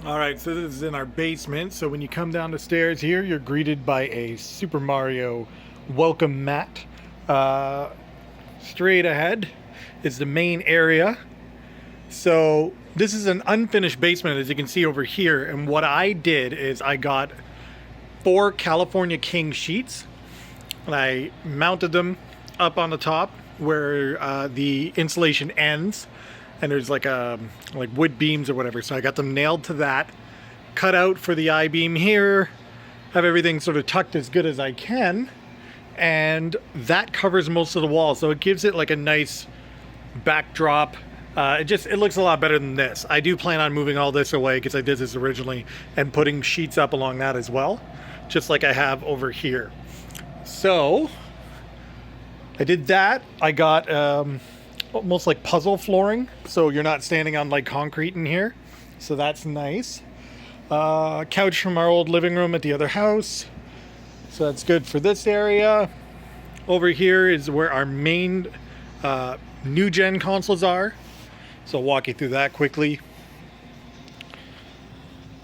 All right, so this is in our basement. So when you come down the stairs here, you're greeted by a Super Mario welcome mat. Uh, Straight ahead is the main area. So this is an unfinished basement, as you can see over here. And what I did is I got 4 California King sheets, and I mounted them up on the top where the insulation ends, and there's like wood beams or whatever. So I got them nailed to that, cut out for the I-beam here, have everything sort of tucked as good as I can, and that covers most of the wall. So it gives it like a nice backdrop. It looks a lot better than this. I do plan on moving all this away because I did this originally, and putting sheets up along that as well, just like I have over here. So I did that. I got almost like puzzle flooring, so you're not standing on like concrete in here. So that's nice. Couch from our old living room at the other house. So that's good for this area. Over here is where our main new gen consoles are. So I'll walk you through that quickly.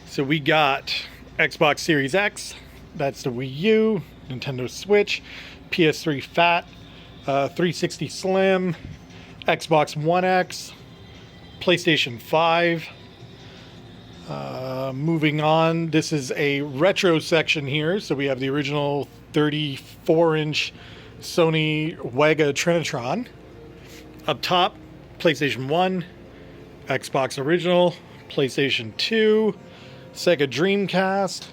So we got Xbox Series X, that's the Wii U, Nintendo Switch, PS3 Fat, 360 Slim, Xbox One X, PlayStation 5. Moving on, this is a retro section here. So we have the original 34-inch Sony Wega Trinitron. Up top, PlayStation 1, Xbox Original, PlayStation 2, Sega Dreamcast.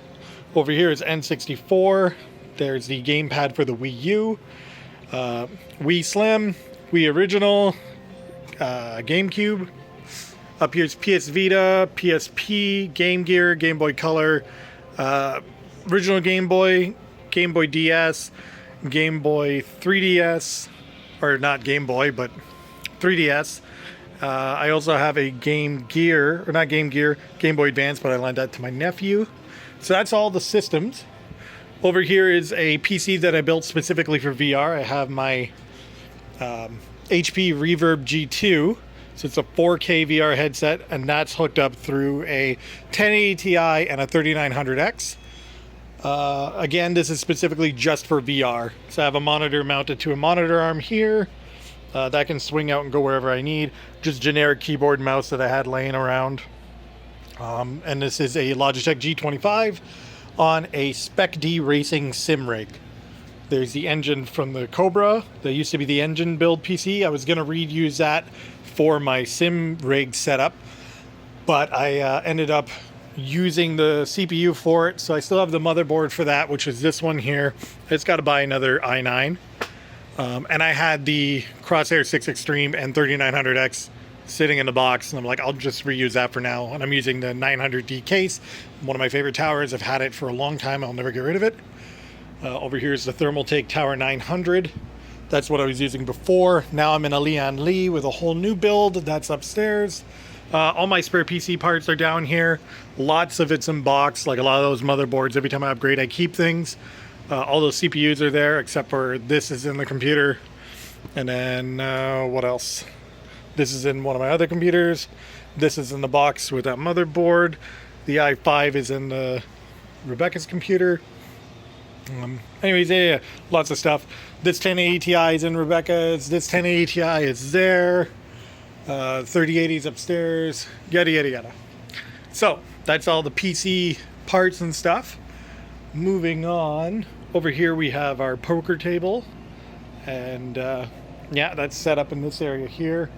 Over here is N64. There's the gamepad for the Wii U, Wii Slim, Wii Original, GameCube. Up here's PS Vita, PSP, Game Gear, Game Boy Color, original Game Boy, Game Boy DS, Game Boy 3DS, or not Game Boy, but 3DS. I also have a Game Gear, or not Game Gear, Game Boy Advance, but I lent that to my nephew. So that's all the systems. Over here is a PC that I built specifically for VR. I have my HP Reverb G2. So it's a 4K VR headset, and that's hooked up through a 1080 Ti and a 3900X. Again, this is specifically just for VR. So I have a monitor mounted to a monitor arm here. That can swing out and go wherever I need. Just generic keyboard and mouse that I had laying around. And this is a Logitech G25 on a Spec D Racing sim rig. There's the engine from the Cobra. That used to be the engine build PC. I was going to reuse that for my sim rig setup, but I ended up using the CPU for it. So I still have the motherboard for that, which is this one here. I just got to buy another i9. And I had the Crosshair 6 Extreme and 3900X sitting in the box, and I'm like, I'll just reuse that for now. And I'm using the 900D case, one of my favorite towers. I've had it for a long time. I'll never get rid of it. Over here is the Thermaltake Tower 900. That's what I was using before. Now I'm in a Lian Li with a whole new build. That's upstairs. All my spare PC parts are down here. Lots of it's in box, like a lot of those motherboards. Every time I upgrade, I keep things. All those CPUs are there, except for this is in the computer. And then, what else? This is in one of my other computers. This is in the box with that motherboard. The i5 is in Rebecca's computer. Anyways, yeah, lots of stuff. This 1080 Ti is in Rebecca's. This 1080 Ti is there. 3080 is upstairs. Yada, yada, yada. So, that's all the PC parts and stuff. Moving on. Over here we have our poker table. And, yeah, that's set up in this area here.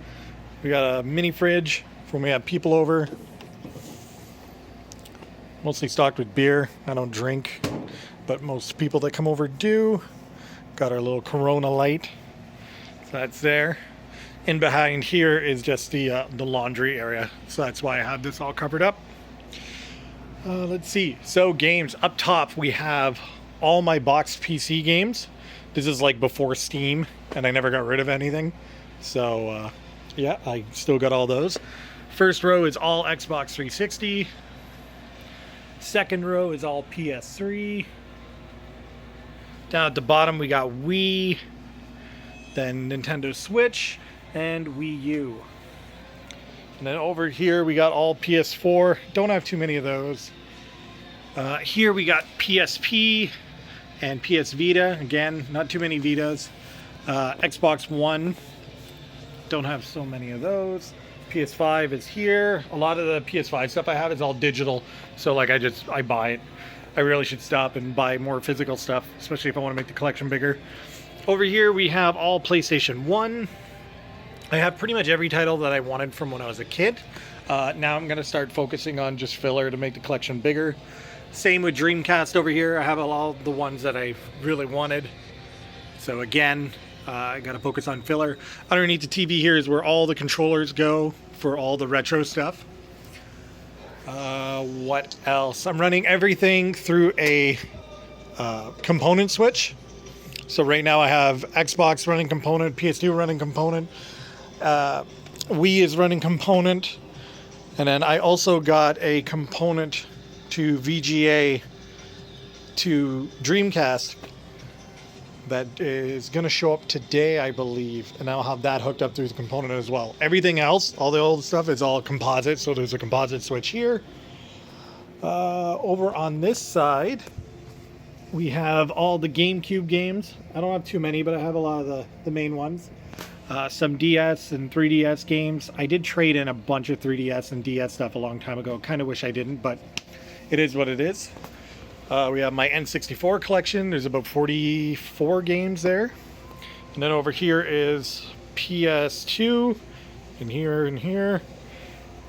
We got a mini fridge for when we have people over. Mostly stocked with beer. I don't drink, but most people that come over do. Got our little Corona light. So that's there. In behind here is just the laundry area. So that's why I have this all covered up. Let's see. So games. Up top we have all my boxed PC games. This is like before Steam, and I never got rid of anything. So yeah, I still got all those. First row is all Xbox 360. Second row is all PS3. Down at the bottom we got Wii, then Nintendo Switch, and Wii U. And then over here we got all PS4. Don't have too many of those. Here we got PSP and PS Vita. Again, not too many Vitas. Xbox One. Don't have so many of those. PS5 is here. A lot of the PS5 stuff I have is all digital. So like I buy it. I really should stop and buy more physical stuff, especially if I want to make the collection bigger. Over here we have all PlayStation 1. I have pretty much every title that I wanted from when I was a kid. Now I'm going to start focusing on just filler to make the collection bigger. Same with Dreamcast over here. I have all the ones that I really wanted. So again, I got to focus on filler. Underneath the TV here is where all the controllers go for all the retro stuff. What else? I'm running everything through a component switch. So right now I have Xbox running component, PS2 running component, Wii is running component, and then I also got a component to VGA to Dreamcast that is going to show up today, I believe, and I'll have that hooked up through the component as well. Everything else, all the old stuff, is all composite, so there's a composite switch here. Over on this side, we have all the GameCube games. I don't have too many, but I have a lot of the main ones. Some DS and 3DS games. I did trade in a bunch of 3DS and DS stuff a long time ago. Kind of wish I didn't, but it is what it is. We have my N64 collection. There's about 44 games there. And then over here is PS2, and here,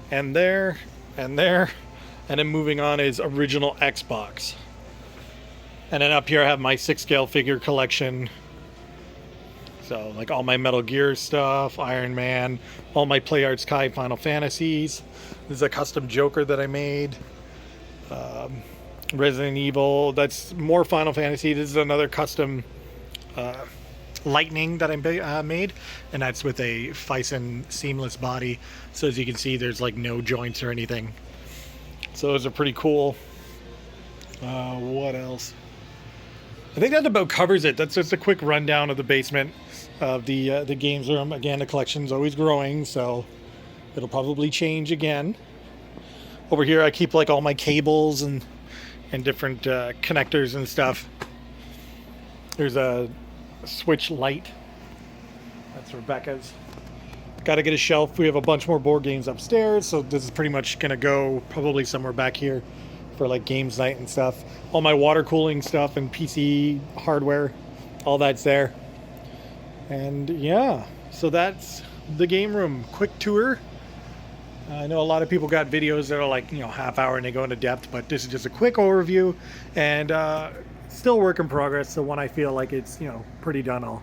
and there, and there. And then moving on is original Xbox. And then up here I have my 6-scale figure collection. So like all my Metal Gear stuff, Iron Man, all my PlayArts Kai Final Fantasies. This is a custom Joker that I made. Resident Evil, that's more Final Fantasy. This is another custom Lightning that I made, and that's with a Phison seamless body. So as you can see, there's like no joints or anything. So those are pretty cool. What else? I think that about covers it. That's just a quick rundown of the basement of the games room. Again, the collection's always growing, so it'll probably change again. Over here, I keep like all my cables and different connectors and stuff. There's a Switch Lite. That's Rebecca's. Got to get a shelf. We have a bunch more board games upstairs, so this is pretty much gonna go probably somewhere back here for like games night and stuff. All my water cooling stuff and PC hardware, all that's there. And yeah, so that's the game room. Quick tour. I know a lot of people got videos that are like, half hour and they go into depth, but this is just a quick overview, and still work in progress. So when I feel like it's, pretty done, I'll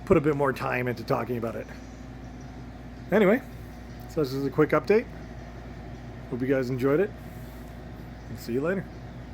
put a bit more time into talking about it. Anyway, so this is a quick update. Hope you guys enjoyed it, and see you later.